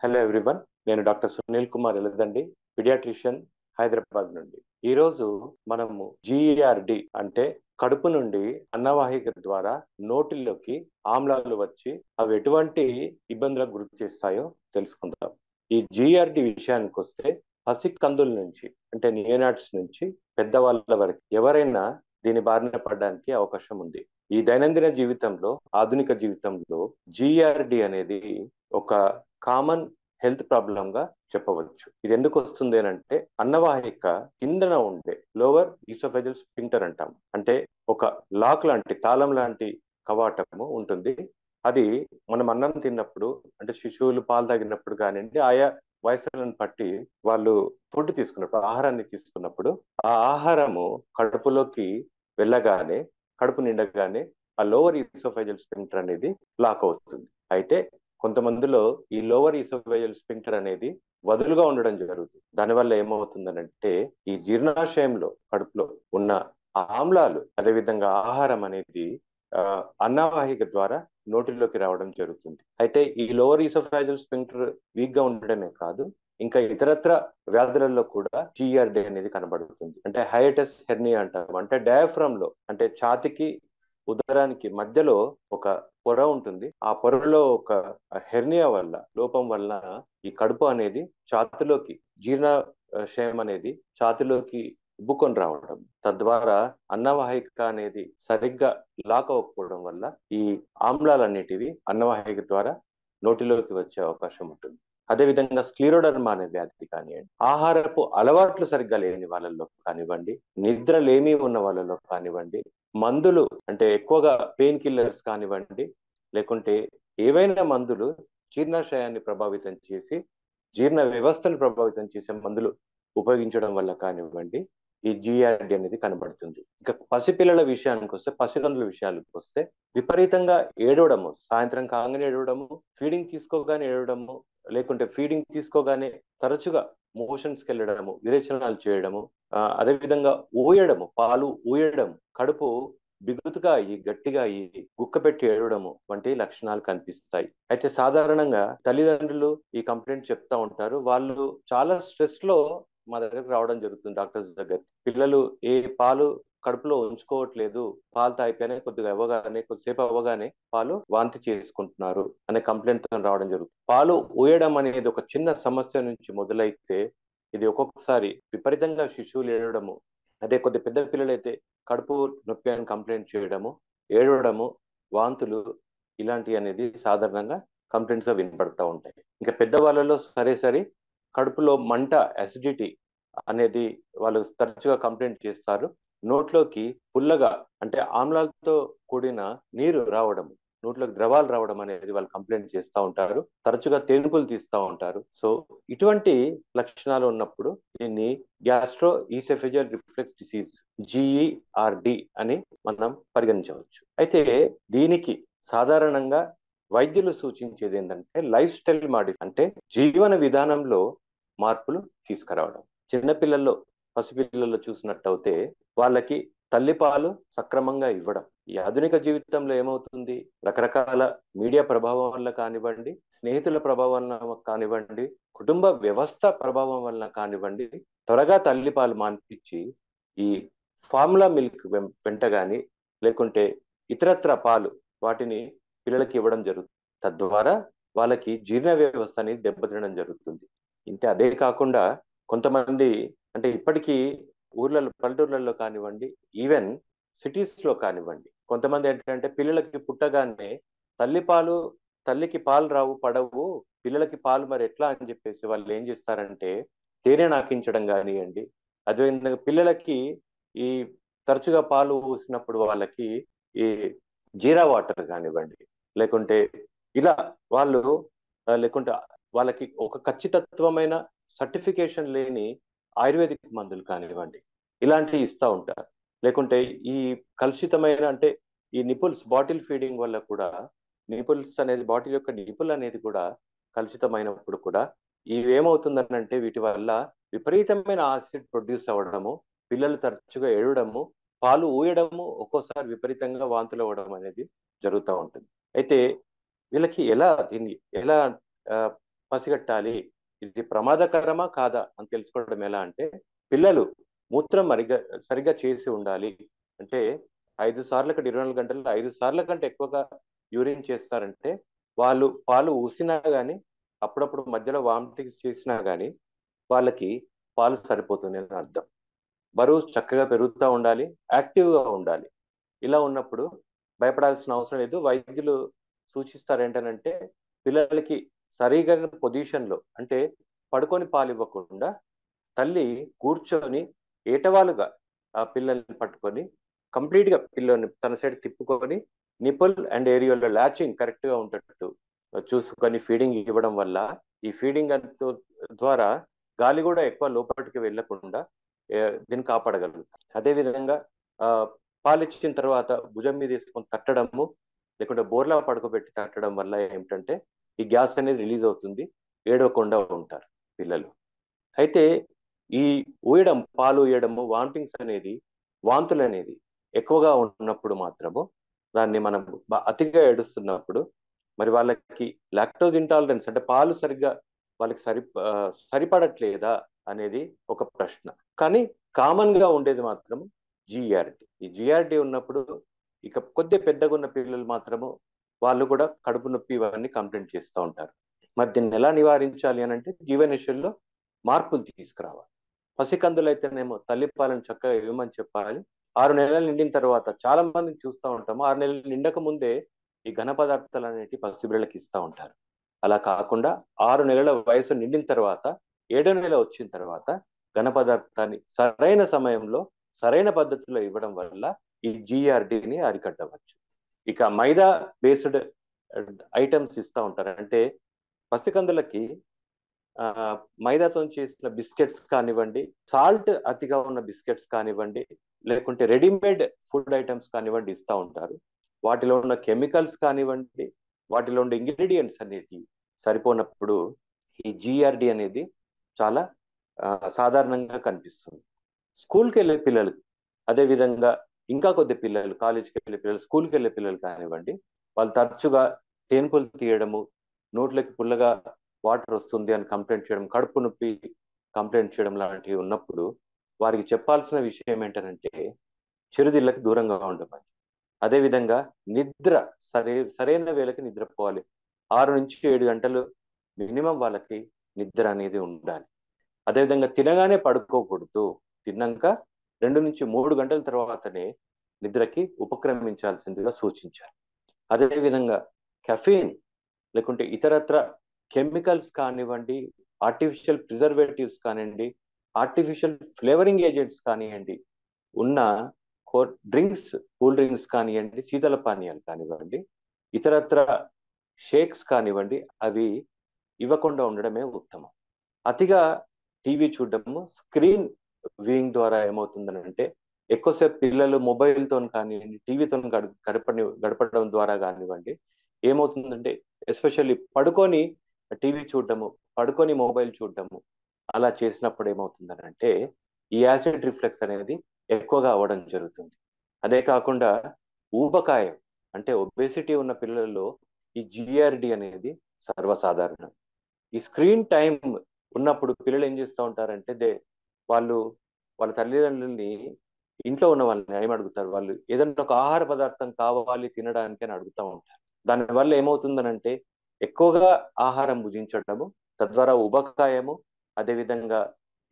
Hello everyone. నేను doctor Sunil Kumar ఎలదండి, paediatrician, Hyderabad నుండి. ఈరోజు మనము జిఆర్డి అంటే కడుపు నుండి అన్నవాహిక ద్వారా నోటిలోకి ఆమ్లాలు వచ్చి అవి ఎటువంటి ఇబ్బందులకు గురి చేస్తాయో తెలుసుకుందాం. ఈ జిఆర్డి విషయానికి వస్తే పసి కందుల నుంచి అంటే నియోనాట్స్ నుంచి పెద్దవాళ్ళ వరకు ఎవరైనా దీని బారిన పడడానికి అవకాశం ఉంది. ఈ దైనందిన జీవితంలో, ఆధునిక జీవితంలో జిఆర్డి అనేది ఒక కామన్ హెల్త్ ప్రాబ్లం గా చెప్పవచ్చు. ఇది ఎందుకు వస్తుంది అంటే అన్నవాహిక కిందన ఉండే లోవర్ ఈసోఫేజల్ స్ఫింక్టర్ అంటాం. అంటే ఒక లాక్ లాంటి, తాళం లాంటి కవాటము ఉంటుంది. అది మనం అన్నం తిన్నప్పుడు, అంటే శిశువులు పాలు తాగినప్పుడు కానివ్వండి, ఆయా వయసులను బట్టి వాళ్ళు ఫుడ్ తీసుకున్నప్పుడు, ఆహారాన్ని తీసుకున్నప్పుడు ఆ ఆహారము కడుపులోకి వెళ్ళగానే, కడుపు నిండగానే ఆ లోవర్ ఈసోఫేజల్ స్ఫింక్టర్ అనేది లాక్ అవుతుంది. అయితే కొంతమందిలో ఈ లోవర్ ఈసోఫేజల్ స్ఫింక్టర్ అనేది వదులుగా ఉండడం జరుగుతుంది. దానివల్ల ఏమవుతుందనంటే ఈ జీర్ణాశయంలో, కడుపులో ఉన్న ఆమ్లాలు, అదేవిధంగా ఆహారం అనేది అన్నవాహిక ద్వారా నోటిలోకి రావడం జరుగుతుంది. అయితే ఈ లోవర్ ఈసోఫేజల్ స్ఫింక్టర్ వీక్ గా ఉండడమే కాదు, ఇంకా ఇతరత్ర వ్యాధులలో కూడా జిఆర్డి అనేది కనబడుతుంది. అంటే హైటస్ హెర్నియా అంటాం. అంటే డయాఫ్రమ్ లో, అంటే ఛాతికి ఉదరానికి మధ్యలో ఒక పొర ఉంటుంది. ఆ పొరలో ఒక హెర్నియా వల్ల, లోపం వల్ల ఈ కడుపు అనేది ఛాతిలోకి, జీర్ణాశయం అనేది ఛాతిలోకి ఉబ్బుకొని రావడం, తద్వారా అన్నవాహిక అనేది సరిగ్గా లాక్ అవ్వకపోవడం వల్ల ఈ ఆమ్లాలన్నిటివి అన్నవాహిక ద్వారా నోటిలోకి వచ్చే అవకాశం ఉంటుంది. అదేవిధంగా స్క్లీరోడర్మా అనే వ్యాధి కానివ్వండి, ఆహారపు అలవాట్లు సరిగ్గా లేని వాళ్ళలో కానివ్వండి, నిద్ర లేమి ఉన్న వాళ్ళలో కానివ్వండి, మందులు అంటే ఎక్కువగా పెయిన్ కిల్లర్స్ కానివ్వండి, లేకుంటే ఏవైనా మందులు జీర్ణాశయాన్ని ప్రభావితం చేసి, జీర్ణ వ్యవస్థను ప్రభావితం చేసే మందులు ఉపయోగించడం వల్ల కానివ్వండి, ఈ జిఆర్డి అనేది కనబడుతుంది. ఇక పసిపిల్లల విషయానికి వస్తే, పసికందుల విషయానికి వస్తే విపరీతంగా ఏడవడము, సాయంత్రం కాగానే ఏడవడము, ఫీడింగ్ తీసుకోగానే ఏడవడము, లేకుంటే ఫీడింగ్ తీసుకోగానే తరచుగా మోషన్స్కి వెళ్ళడము, విరేచనాలు చేయడము, అదేవిధంగా ఊయడము, పాలు ఊయడం, కడుపు బిగుతుగా అయ్యి, గట్టిగా అయ్యి, గుక్క పెట్టి ఏడవడము వంటి లక్షణాలు కనిపిస్తాయి. అయితే సాధారణంగా తల్లిదండ్రులు ఈ కంప్లైంట్ చెప్తా ఉంటారు. వాళ్ళు చాలా స్ట్రెస్ లో మా దగ్గరకు రావడం జరుగుతుంది డాక్టర్స్ దగ్గర. పిల్లలు ఏ పాలు కడుపులో ఉంచుకోవట్లేదు, పాలు తాగిపోయినా కొద్దిసేపు అవ్వగానే పాలు వాంతి చేసుకుంటున్నారు అనే కంప్లైంట్ తో రావడం జరుగుతుంది. పాలు ఊయడం అనేది ఒక చిన్న సమస్య నుంచి మొదలైతే ఇది ఒక్కొక్కసారి విపరీతంగా శిశువులు ఏడవడము, అదే కొద్ది పెద్ద పిల్లలైతే కడుపు నొప్పి అని కంప్లైంట్ చేయడము, ఏడవడము, వాంతులు, ఇలాంటివి అనేది సాధారణంగా కంప్లైంట్స్ గా వినపడతా ఉంటాయి. ఇంకా పెద్దవాళ్ళలో సరే కడుపులో మంట, అసిడిటీ అనేది వాళ్ళు తరచుగా కంప్లైంట్ చేస్తారు. నోట్లోకి పుల్లగా, అంటే ఆమ్లాలతో కూడిన నీరు రావడం, నోట్లోకి ద్రవాలు రావడం అనేది వాళ్ళు కంప్లైంట్ చేస్తూ ఉంటారు. తరచుగా తేనుపులు తీస్తూ ఉంటారు. సో ఇటువంటి లక్షణాలు ఉన్నప్పుడు దీన్ని గ్యాస్ట్రో ఈసెఫెజియల్ రిఫ్లెక్స్ డిసీజ్, జిఈఆర్డి అని మనం పరిగణించవచ్చు. అయితే దీనికి సాధారణంగా వైద్యులు సూచించేది ఏంటంటే లైఫ్ స్టైల్ అంటే జీవన విధానంలో మార్పులు తీసుకురావడం. చిన్నపిల్లల్లో, పసిపిల్లల్లో చూసినట్టయితే వాళ్ళకి తల్లిపాలు సక్రమంగా ఇవ్వడం. ఈ ఆధునిక జీవితంలో ఏమవుతుంది, రకరకాల మీడియా ప్రభావం వల్ల కానివ్వండి, స్నేహితుల ప్రభావం వల్ల కానివ్వండి, కుటుంబ వ్యవస్థ ప్రభావం వల్ల కానివ్వండి, త్వరగా తల్లిపాలు మాన్పించి ఈ ఫార్ములా మిల్క్ వెంట గాని, లేకుంటే ఇతరత్ర పాలు, వాటిని పిల్లలకి ఇవ్వడం జరుగుతుంది. తద్వారా వాళ్ళకి జీర్ణ వ్యవస్థ అనేది దెబ్బతినడం జరుగుతుంది. ఇంతే, అదే కాకుండా కొంతమంది, అంటే ఇప్పటికీ ఊర్లలో, పల్లెటూర్లలో కానివ్వండి, ఈవెన్ సిటీస్ లో కానివ్వండి, కొంతమంది ఏంటంటే పిల్లలకి పుట్టగానే తల్లిపాలు, తల్లికి పాలు రావు, పడవు, పిల్లలకి పాలు మరి ఎట్లా అని చెప్పేసి వాళ్ళు ఏం చేస్తారంటే తేనె నాకించడం కానివ్వండి, అదేవిధంగా పిల్లలకి ఈ తరచుగా పాలు ఊసినప్పుడు వాళ్ళకి ఈ జీరా వాటర్ కానివ్వండి, లేకుంటే ఇలా వాళ్ళు లేకుంటే వాళ్ళకి ఒక ఖచ్చితత్వమైన సర్టిఫికేషన్ లేని ఆయుర్వేదిక్ మందులు కానివ్వండి, ఇలాంటివి ఇస్తూ ఉంటారు. లేకుంటే ఈ కలుషితమైన, అంటే ఈ నిపుల్స్, బాటిల్ ఫీడింగ్ వల్ల కూడా, నిపుల్స్ అనేది, బాటిల్ యొక్క నిపుల్ అనేది కూడా కలుషితమైనప్పుడు కూడా ఇవి ఏమవుతుందనంటే వీటి వల్ల విపరీతమైన ఆసిడ్ ప్రొడ్యూస్ అవ్వడము, పిల్లలు తరచుగా ఏడవడము, పాలు ఊయడము, ఒక్కోసారి విపరీతంగా వాంతులు అవ్వడం అనేది జరుగుతూ ఉంటుంది. అయితే వీళ్ళకి ఎలా, దీన్ని ఎలా పసిగట్టాలి. ఇది ప్రమాదకరమా కాదా అని తెలుసుకోవడం ఎలా అంటే, పిల్లలు మూత్రం సరిగ్గా చేసి ఉండాలి. అంటే 5 సార్లు కంటే 24 గంటల్లో 5 సార్ల కంటే ఎక్కువగా యూరిన్ చేస్తారంటే, వాళ్ళు పాలు ఊసినా గాని, అప్పుడప్పుడు మధ్యలో వామిటింగ్స్ చేసినా గాని, వాళ్ళకి పాలు సరిపోతుంది అని అర్థం. బరువు చక్కగా పెరుగుతా ఉండాలి, యాక్టివ్‌గా ఉండాలి. ఇలా ఉన్నప్పుడు భయపడాల్సిన అవసరం లేదు. వైద్యులు సూచిస్తారు ఏంటనంటే, పిల్లలకి సరిగైన పొజిషన్‌లో అంటే పడుకొని పాలివ్వకుండా తల్లి కూర్చొని ఏటవాలుగా ఆ పిల్లల్ని పట్టుకొని కంప్లీట్‌గా పిల్లని తన సైడ్ తిప్పుకొని నిపుల్ అండ్ ఏరియోలో లాచింగ్ కరెక్ట్‌గా ఉండేటట్టు చూసుకొని ఫీడింగ్ ఇవ్వడం వల్ల ఈ ఫీడింగ్ ద్వారా గాలి కూడా ఎక్కువ లోపలికి వెళ్ళకుండా దీన్ని కాపాడగలుగుతాం. అదే విధంగా ఆహ్, పాలిచ్చిన తర్వాత భుజం మీద వేసుకొని తట్టడము, లేకుంటే బోర్లా పడుకోబెట్టి తట్టడం వల్ల ఏమిటంటే ఈ గ్యాస్ అనేది రిలీజ్ అవుతుంది. ఏడవకుండా ఉంటారు పిల్లలు. అయితే ఈ పాలు ఊయడము, వామిటింగ్స్ అనేది, వాంతులనేది ఎక్కువగా ఉన్నప్పుడు మాత్రము దాన్ని మనం అతిగా ఏడుస్తున్నప్పుడు మరి వాళ్ళకి లాక్టోజ్ ఇంటాలరెన్స్ అంటే పాలు సరిగ్గా వాళ్ళకి సరిపడట్లేదా అనేది ఒక ప్రశ్న. కానీ కామన్ గా ఉండేది మాత్రం జీఆర్డి. ఈ జీఆర్డి ఉన్నప్పుడు ఇక కొద్దిగా పెద్దగా ఉన్న పిల్లలు మాత్రము వాళ్ళు కూడా కడుపు నొప్పి ఇవన్నీ కంప్లైంట్ చేస్తూ ఉంటారు. మరి దీన్ని ఎలా నివారించాలి అని అంటే జీవనశైలిలో మార్పులు తీసుకురావాలి. పసికందులైతేనేమో తల్లిపాలను చక్కగా ఇవ్వమని చెప్పాలి. 6 నెలలు నిండిన తర్వాత చాలా మందిని చూస్తూ ఉంటాము. 6 నెలలు నిండక ముందే ఈ ఘన పదార్థాలు అనేటివి పసిబిడ్డలకి ఇస్తా ఉంటారు. అలా కాకుండా 6 నెలల వయసు నిండిన తర్వాత 7వ నెల వచ్చిన తర్వాత ఘన పదార్థాన్ని సరైన సమయంలో సరైన పద్ధతిలో ఇవ్వడం వల్ల ఈ జీఆర్డీని అరికట్టవచ్చు. ఇక మైదా బేస్డ్ ఐటమ్స్ ఇస్తా ఉంటారు. అంటే పసికందులకి మైదాతో చేసిన బిస్కెట్స్ కానివ్వండి, సాల్ట్ అతిగా ఉన్న బిస్కెట్స్ కానివ్వండి, లేకుంటే రెడీమేడ్ ఫుడ్ ఐటమ్స్ కానివ్వండి ఇస్తా ఉంటారు. వాటిలో ఉన్న కెమికల్స్ కానివ్వండి, వాటిలో ఉండే ఇంగ్రీడియంట్స్ అనేవి సరిపోనప్పుడు ఈ జీఆర్డి అనేది చాలా సాధారణంగా కనిపిస్తుంది. స్కూల్కి వెళ్ళే పిల్లలు అదే విధంగా ఇంకా కొద్ది పిల్లలు కాలేజీకి వెళ్ళే పిల్లలు స్కూల్కి వెళ్ళే పిల్లలు కానివ్వండి, వాళ్ళు తరచుగా తేన్పులు తీయడము, నోట్లకి పుల్లగా వాటర్ వస్తుంది అని కంప్లైంట్ చేయడం, కడుపు నొప్పి కంప్లైంట్ చేయడం లాంటివి ఉన్నప్పుడు వారికి చెప్పాల్సిన విషయం ఏంటంటే చిరుతిళ్ళకి దూరంగా ఉండమని. అదేవిధంగా నిద్ర సరైన వేళకి నిద్రపోవాలి. 6 నుంచి 7 గంటలు మినిమం వాళ్ళకి నిద్ర అనేది ఉండాలి. అదేవిధంగా తినగానే పడుకోకూడదు. తిన్నాక 2 నుంచి 3 గంటల తర్వాతనే నిద్రకి ఉపక్రమించాల్సిందిగా సూచించారు. అదేవిధంగా కెఫీన్ లేకుంటే ఇతరత్ర కెమికల్స్ కానివ్వండి, ఆర్టిఫిషియల్ ప్రిజర్వేటివ్స్ కానివ్వండి, ఆర్టిఫిషియల్ ఫ్లేవరింగ్ ఏజెంట్స్ కానివ్వండి, ఉన్న డ్రింక్స్, కూల్ డ్రింక్స్ కానివ్వండి, శీతల పానీయాలు కానివ్వండి, ఇతరత్ర షేక్స్ కానివ్వండి, అవి ఇవ్వకుండా ఉండడమే ఉత్తమం. అతిగా టీవీ చూడడము, స్క్రీన్ వ్యూయింగ్ ద్వారా ఏమవుతుందనంటే ఎక్కువసేపు పిల్లలు మొబైల్తో కానివ్వండి, టీవీతో గడపడం ద్వారా కానివ్వండి, ఏమవుతుందంటే ఎస్పెషల్లీ పడుకొని టీవీ చూడడము, పడుకొని మొబైల్ చూడడము అలా చేసినప్పుడు ఏమవుతుందనంటే ఈ యాసిడ్ రిఫ్లెక్స్ అనేది ఎక్కువగా అవ్వడం జరుగుతుంది. అదే కాకుండా ఊబకాయం అంటే ఒబేసిటీ ఉన్న పిల్లల్లో ఈ జిఆర్డి అనేది సర్వసాధారణం. ఈ స్క్రీన్ టైం ఉన్నప్పుడు పిల్లలు ఏం చేస్తూ ఉంటారంటే వాళ్ళు వాళ్ళ తల్లిదండ్రుల్ని ఇంట్లో ఉన్న వాళ్ళని ఏమడుగుతారు, వాళ్ళు ఏదైనా ఒక ఆహార పదార్థం కావాలి తినడానికి అని అడుగుతూ ఉంటారు. దానివల్ల ఏమవుతుందనంటే ఎక్కువగా ఆహారం భుజించడము, తద్వారా ఉబకాయము, అదేవిధంగా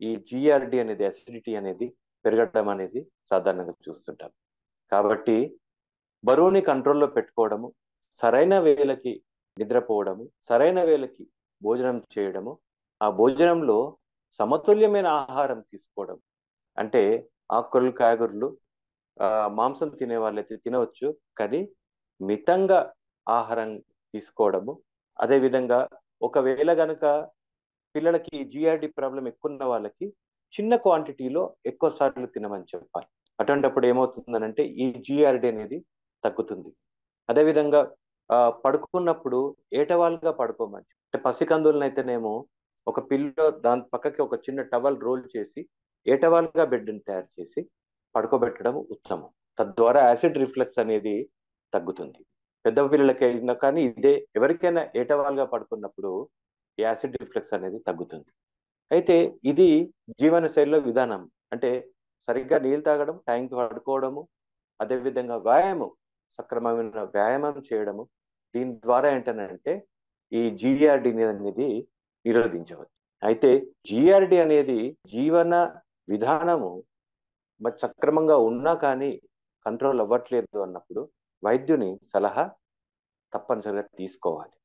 ఈ జిఆర్డి అనేది అసిడిటీ అనేది పెరగడం అనేది సాధారణంగా చూస్తుంటాం. కాబట్టి బరువుని కంట్రోల్లో పెట్టుకోవడము, సరైన వేళకి నిద్రపోవడము, సరైన వేళకి భోజనం చేయడము, ఆ భోజనంలో సమతుల్యమైన ఆహారం తీసుకోవడం. అంటే ఆకుకూరలు, కాయగూరలు, మాంసం తినే వాళ్ళైతే తినవచ్చు. కానీ మితంగా ఆహారం తీసుకోవడము. అదేవిధంగా ఒకవేళ గనక పిల్లలకి జిఆర్డి ప్రాబ్లం ఎక్కువ ఉన్న వాళ్ళకి చిన్న క్వాంటిటీలో ఎక్కువ సార్లు తినమని చెప్పాలి. అటువంటిప్పుడు ఏమవుతుందనంటే ఈ జిఆర్డి అనేది తగ్గుతుంది. అదేవిధంగా పడుకున్నప్పుడు ఏటవాలుగా పడుకోమని. అంటే పసికందులనైతేనేమో ఒక పిల్లో దాని పక్కకి ఒక చిన్న టవల్ రోల్ చేసి ఏటవాలుగా బెడ్ని తయారు చేసి పడుకోబెట్టడం ఉత్తమం. తద్వారా యాసిడ్ రిఫ్లెక్స్ అనేది తగ్గుతుంది. పెద్ద పిల్లలకైనా కానీ ఇదే ఎవరికైనా ఏటవాలుగా పడుకున్నప్పుడు యాసిడ్ రిఫ్లెక్స్ అనేది తగ్గుతుంది. అయితే ఇది జీవన శైలిలో విధానం. అంటే సరిగ్గా నీళ్ళు తాగడం, టైంకి పడుకోవడము, అదేవిధంగా వ్యాయామం, సక్రమమైన వ్యాయామం చేయడము, దీని ద్వారా ఏంటనంటే ఈ జిఆర్డి అనేది నిరోధించవచ్చు. అయితే జిఆర్డి అనేది జీవన విధానము సక్రమంగా ఉన్నా కానీ కంట్రోల్ అవ్వట్లేదు అన్నప్పుడు వైద్యుని సలహా తప్పనిసరిగా తీసుకోవాలి.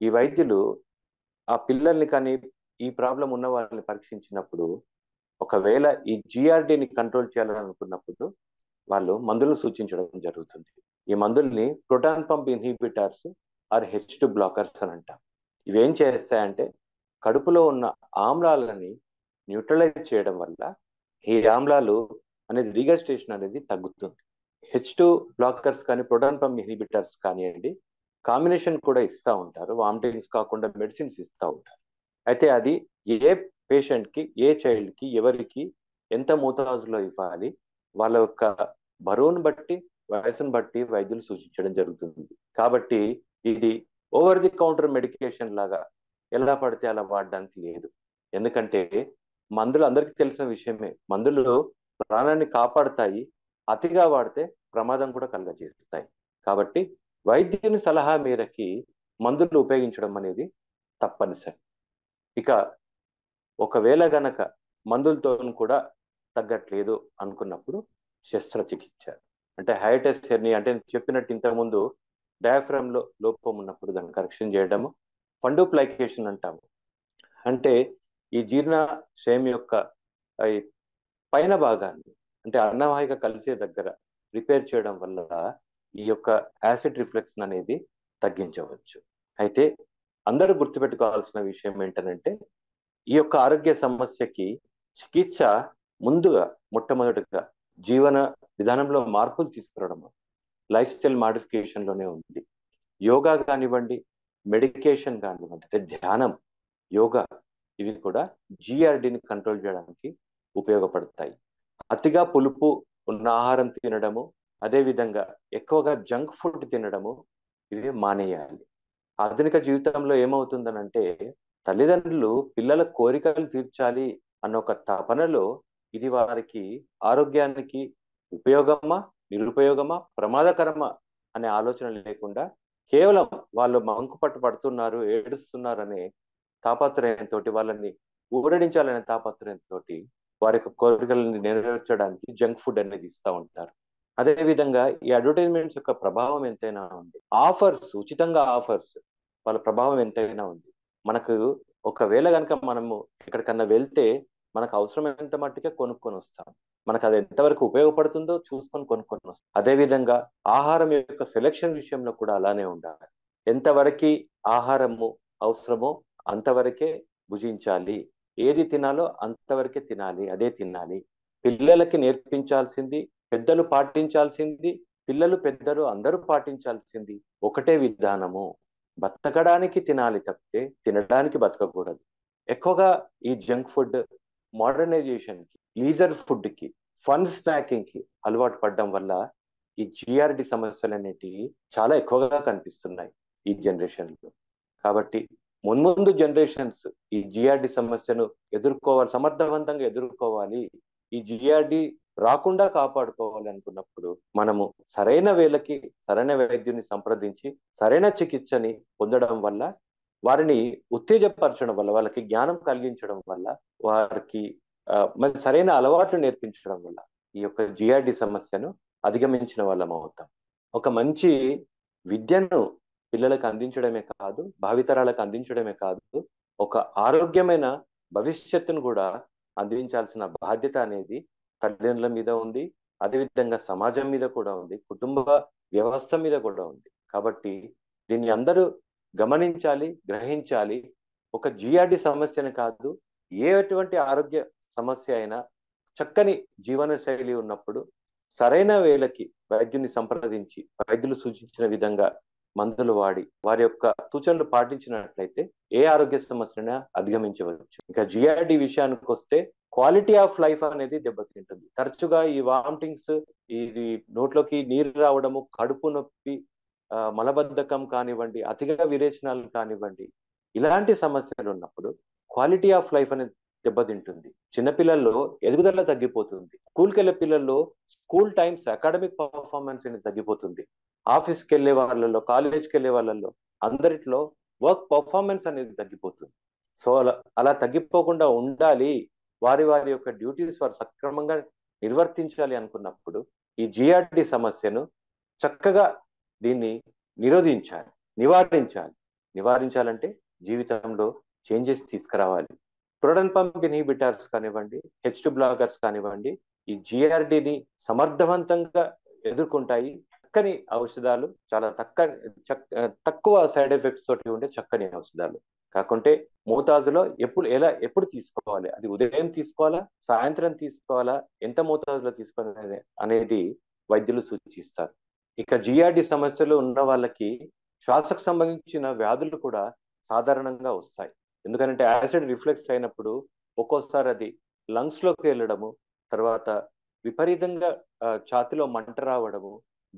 ఈ వైద్యులు ఆ పిల్లల్ని కానీ ఈ ప్రాబ్లం ఉన్న వాళ్ళని పరీక్షించినప్పుడు ఒకవేళ ఈ జిఆర్డిని కంట్రోల్ చేయాలని అనుకున్నప్పుడు వాళ్ళు మందులను సూచించడం జరుగుతుంది. ఈ మందుల్ని proton pump inhibitors or H2 blockers అని అంటాం. ఇవేం చేస్తాయంటే కడుపులో ఉన్న ఆమ్లాలని న్యూట్రలైజ్ చేయడం వల్ల ఈ ఆమ్లాలు అనేది రీగస్టేషన్ అనేది తగ్గుతుంది. H2 బ్లాకర్స్ కానీ ప్రోటాన్ పంప్ ఇన్హిబిటర్స్ కానివ్వండి, కాంబినేషన్ కూడా ఇస్తూ ఉంటారు. వామిటింగ్స్ కాకుండా మెడిసిన్స్ ఇస్తూ ఉంటారు. అయితే అది ఏ పేషెంట్కి, ఏ చైల్డ్కి, ఎవరికి ఎంత మోతాదులో ఇవ్వాలి, వాళ్ళ యొక్క బరువును బట్టి, వయసును బట్టి వైద్యులు సూచించడం జరుగుతుంది. కాబట్టి ఇది ఓవర్ ది కౌంటర్ మెడికేషన్ లాగా ఎలా పడితే అలా వాడడానికి లేదు. ఎందుకంటే మందులు అందరికీ తెలిసిన విషయమే. మందులు ప్రాణాన్ని కాపాడుతాయి, అతిగా వాడితే ప్రమాదం కూడా కలుగజేస్తాయి. కాబట్టి వైద్యుని సలహా మేరకి మందులు ఉపయోగించడం అనేది తప్పనిసరి. ఇక ఒకవేళ గనక మందులతో కూడా తగ్గట్లేదు అనుకున్నప్పుడు శస్త్రచికిత్స, అంటే హైటెస్ హెర్నియా, అంటే చెప్పినట్టు ఇంతకుముందు డయాఫ్రామ్ లో లోపం ఉన్నప్పుడు దాన్ని కరెక్షన్ చేయడము, ఫండోప్లైకేషన్ అంటాము. అంటే ఈ జీర్ణాశయం యొక్క ఈ పైన భాగాన్ని, అంటే అన్నవాహిక కలిసే దగ్గర రిపేర్ చేయడం వల్ల ఈ యొక్క యాసిడ్ రిఫ్లెక్స్ అనేది తగ్గించవచ్చు. అయితే అందరూ గుర్తుపెట్టుకోవాల్సిన విషయం ఏంటంటే ఈ యొక్క ఆరోగ్య సమస్యకి చికిత్స ముందుగా మొట్టమొదటిగా జీవన విధానంలో మార్పులు తీసుకురావడం, లైఫ్ స్టైల్ మాడిఫికేషన్ లోనే ఉంది. యోగా కానివ్వండి, మెడికేషన్ కానివ్వండి, అంటే ధ్యానం, యోగా, ఇవి కూడా జిఆర్డిని కంట్రోల్ చేయడానికి ఉపయోగపడతాయి. అతిగా పులుపు ఉన్న ఆహారం తినడము, అదేవిధంగా ఎక్కువగా జంక్ ఫుడ్ తినడము, ఇవి మానేయాలి. ఆధునిక జీవితంలో ఏమవుతుందనంటే తల్లిదండ్రులు పిల్లల కోరికలు తీర్చాలి అన్న ఒక తపనలో ఇది వారికి ఆరోగ్యానికి ఉపయోగమా, నిరుపయోగమా, ప్రమాదకరమా అనే ఆలోచన లేకుండా కేవలం వాళ్ళు మంకుపట్టు పడుతున్నారు, ఏడుస్తున్నారు అనే తాపత్రయంతో, వాళ్ళని ఊరడించాలనే తాపత్రయంతో వారి యొక్క కోరికలను నెరవేర్చడానికి జంక్ ఫుడ్ అనేది ఇస్తూ ఉంటారు. అదేవిధంగా ఈ అడ్వర్టైజ్మెంట్స్ యొక్క ప్రభావం ఎంతైనా ఉంది. ఆఫర్స్, ఉచితంగా ఆఫర్స్, వాళ్ళ ప్రభావం ఎంతైనా ఉంది. మనకు ఒకవేళ కనుక మనము ఎక్కడికన్నా వెళ్తే మనకు అవసరమైనంత మట్టుకే కొనుక్కొని వస్తాం. మనకు అది ఎంతవరకు ఉపయోగపడుతుందో చూసుకొని కొనుక్కొని వస్తాం. అదేవిధంగా ఆహారం యొక్క సెలెక్షన్ విషయంలో కూడా అలానే ఉండాలి. ఎంతవరకు ఆహారము అవసరమో అంతవరకే భుజించాలి. ఏది తినాలో అంతవరకే తినాలి, అదే తినాలి. పిల్లలకి నేర్పించాల్సింది, పెద్దలు పాటించాల్సింది, పిల్లలు పెద్దలు అందరూ పాటించాల్సింది ఒకటే విధానము. బతకడానికి తినాలి తప్పితే తినడానికి బతకకూడదు. ఎక్కువగా ఈ జంక్ ఫుడ్, మోడర్నైజేషన్ కి, లీజర్ ఫుడ్ కి, ఫన్ స్నాకింగ్ కి అలవాటు పడడం వల్ల ఈ జిఆర్డి సమస్యలు అనేటివి చాలా ఎక్కువగా కనిపిస్తున్నాయి ఈ జనరేషన్ లో. కాబట్టి మున్ముందు జనరేషన్స్ ఈ జిఆర్డి సమస్యను సమర్థవంతంగా ఎదుర్కోవాలి, ఈ జిఆర్డి రాకుండా కాపాడుకోవాలి అనుకున్నప్పుడు మనము సరైన వేళకి సరైన వైద్యుని సంప్రదించి సరైన చికిత్సని పొందడం వల్ల, వారిని ఉత్తేజపరచడం వల్ల, వాళ్ళకి జ్ఞానం కలిగించడం వల్ల, వారికి మరి సరైన అలవాట్లు నేర్పించడం వల్ల ఈ యొక్క జిఆర్డి సమస్యను అధిగమించిన వాళ్ళం అవుతాం. ఒక మంచి విద్యను పిల్లలకు అందించడమే కాదు, భావితరాలకు అందించడమే కాదు, ఒక ఆరోగ్యమైన భవిష్యత్తును కూడా అందించాల్సిన బాధ్యత అనేది తల్లిదండ్రుల మీద ఉంది. అదేవిధంగా సమాజం మీద కూడా ఉంది, కుటుంబ వ్యవస్థ మీద కూడా ఉంది. కాబట్టి దీన్ని అందరూ గమనించాలి, గ్రహించాలి. ఒక జిఆర్డి సమస్యను కాదు, ఎటువంటి ఆరోగ్య సమస్య అయినా చక్కని జీవన శైలి ఉన్నప్పుడు సరైన వేళకి వైద్యుని సంప్రదించి వైద్యులు సూచించిన విధంగా మందులు వాడి వారి యొక్క సూచనలు పాటించినట్లయితే ఏ ఆరోగ్య సమస్యనైనా అధిగమించవచ్చు. ఇంకా జిఆర్డి విషయానికి వస్తే క్వాలిటీ ఆఫ్ లైఫ్ అనేది దెబ్బతింటుంది. తరచుగా ఈ వామిటింగ్స్, ఇది నోట్లోకి నీరు రావడము, కడుపు నొప్పి, మలబద్ధకం కానివ్వండి, అతిగా విరేచనాలు కానివ్వండి, ఇలాంటి సమస్యలు ఉన్నప్పుడు క్వాలిటీ ఆఫ్ లైఫ్ అనేది దెబ్బతింటుంది. చిన్నపిల్లల్లో ఎదుగుదల తగ్గిపోతుంది. స్కూల్కి వెళ్ళే పిల్లల్లో స్కూల్ టైమ్స్ అకాడమిక్ పర్ఫార్మెన్స్ అనేది తగ్గిపోతుంది. ఆఫీస్కి వెళ్ళే వాళ్ళలో, కాలేజ్కి వెళ్ళే వాళ్ళలో అందరిట్లో వర్క్ పర్ఫార్మెన్స్ అనేది తగ్గిపోతుంది. సో అలా తగ్గిపోకుండా ఉండాలి, వారి వారి యొక్క డ్యూటీస్ వారు సక్రమంగా నిర్వర్తించాలి అనుకున్నప్పుడు ఈ జిఆర్డి సమస్యను చక్కగా దీన్ని నిరోధించాలి, నివారించాలి. నివారించాలంటే జీవితంలో చేంజెస్ తీసుకురావాలి. ప్రోటాన్ పంప్ ఇన్హిబిటర్స్ కానివ్వండి, H2 బ్లాకర్స్ కానివ్వండి, ఈ జిఆర్డిని సమర్థవంతంగా ఎదుర్కొంటాయి. చక్కని ఔషధాలు, చాలా తక్కువ సైడ్ ఎఫెక్ట్స్ తోటి ఉండే చక్కని ఔషధాలు. కాకుంటే మోతాజులో ఎప్పుడు తీసుకోవాలి, అది ఉదయం తీసుకోవాలా, సాయంత్రం తీసుకోవాలా, ఎంత మోతాజులో తీసుకోవాలి అనేది వైద్యులు సూచిస్తారు. ఇక జిఆర్డి సమస్యలు ఉన్న వాళ్ళకి శ్వాసకు సంబంధించిన వ్యాధులు కూడా సాధారణంగా వస్తాయి. ఎందుకంటే యాసిడ్ రిఫ్లెక్స్ అయినప్పుడు ఒక్కోసారి అది లంగ్స్ లోకి వెళ్ళడము, తర్వాత విపరీతంగా ఛాతిలో మంట రావడము,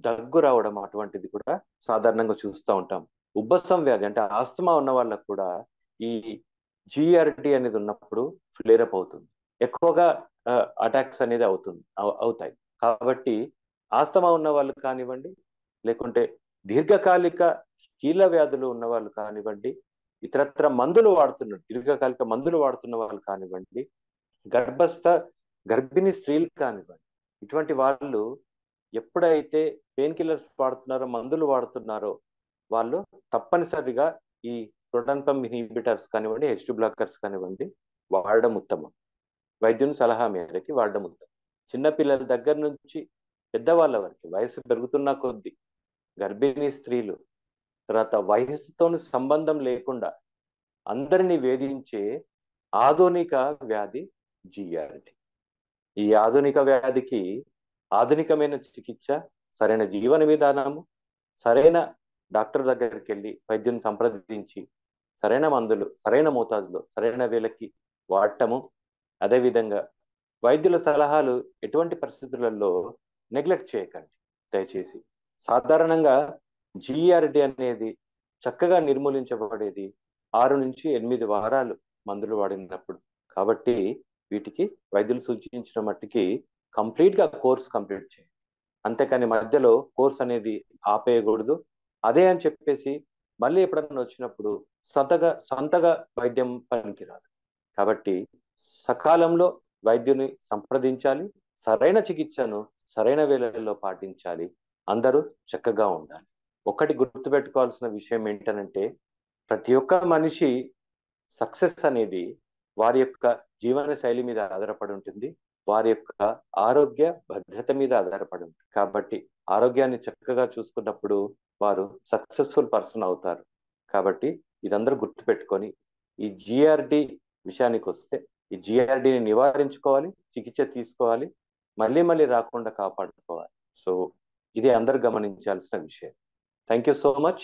దగ్గు రావడం అటువంటిది కూడా సాధారణంగా చూస్తూ ఉంటాం. ఉబ్బసం వ్యాధి అంటే ఆస్తమా ఉన్న వాళ్ళకు కూడా ఈ జిఆర్డి అనేది ఉన్నప్పుడు ఫ్లేరప్ అవుతుంది. ఎక్కువగా అటాక్స్ అనేది అవుతాయి. కాబట్టి ఆస్తమా ఉన్న వాళ్ళు కానివ్వండి, లేకుంటే దీర్ఘకాలిక కీళ్ళ వ్యాధులు ఉన్న వాళ్ళు కానివ్వండి, ఇతరత్ర దీర్ఘకాలిక మందులు వాడుతున్న వాళ్ళు కానివ్వండి, గర్భిణీ స్త్రీలు కానివ్వండి, ఇటువంటి వాళ్ళు ఎప్పుడైతే పెయిన్ కిల్లర్స్ వాడుతున్నారో, మందులు వాడుతున్నారో, వాళ్ళు తప్పనిసరిగా ఈ ప్రోటాన్ పంప్ ఇన్హిబిటర్స్ కానివ్వండి, H2 బ్లాకర్స్ కానివ్వండి వాడడం ఉత్తమం. వైద్యుని సలహా మేరకి వాడడం ఉత్తమం. చిన్నపిల్లల దగ్గర నుంచి పెద్దవాళ్ళ వరకు, వయసు పెరుగుతున్న కొద్దీ, గర్భిణీ స్త్రీలు, తర్వాత వయసుతో సంబంధం లేకుండా అందరినీ వేధించే ఆధునిక వ్యాధి జిఆర్డి. ఈ ఆధునిక వ్యాధికి ఆధునికమైన చికిత్స, సరైన జీవన విధానము, సరైన డాక్టర్ దగ్గరికి వెళ్ళి వైద్యుని సంప్రదించి సరైన మందులు సరైన మోతాదులో సరైన వేళకి వాడటము, అదేవిధంగా వైద్యుల సలహాలు ఎటువంటి పరిస్థితులలో నెగ్లెక్ట్ చేయకండి దయచేసి. సాధారణంగా జిఆర్డి అనేది చక్కగా నిర్మూలించబడేది 6 నుంచి 8 వారాలు మందులు వాడినప్పుడు. కాబట్టి వీటికి వైద్యులు సూచించిన మట్టికి కంప్లీట్ కంప్లీట్ చేయండి. అంతేకాని మధ్యలో కోర్స్ అనేది ఆపేయకూడదు. అదే అని చెప్పేసి మళ్ళీ ఎప్పుడన్నా వచ్చినప్పుడు సొంతగా వైద్యం పనికిరాదు. కాబట్టి సకాలంలో వైద్యుని సంప్రదించాలి, సరైన చికిత్సను సరైన వేళల్లో పాటించాలి, అందరూ చక్కగా ఉండాలి. ఒకటి గుర్తుపెట్టుకోవాల్సిన విషయం ఏంటనంటే, ప్రతి ఒక్క మనిషి సక్సెస్ అనేది వారి యొక్క జీవన శైలి మీద ఆధారపడి ఉంటుంది, వారి యొక్క ఆరోగ్య భద్రత మీద ఆధారపడి ఉంటుంది. కాబట్టి ఆరోగ్యాన్ని చక్కగా చూసుకున్నప్పుడు వారు సక్సెస్ఫుల్ పర్సన్ అవుతారు. కాబట్టి ఇదందరూ గుర్తుపెట్టుకొని ఈ జిఆర్డి విషయానికి వస్తే, ఈ జిఆర్డిని నివారించుకోవాలి, చికిత్స తీసుకోవాలి, మళ్ళీ రాకుండా కాపాడుకోవాలి. సో ఇది అందరూ గమనించాల్సిన విషయం. Thank you so much.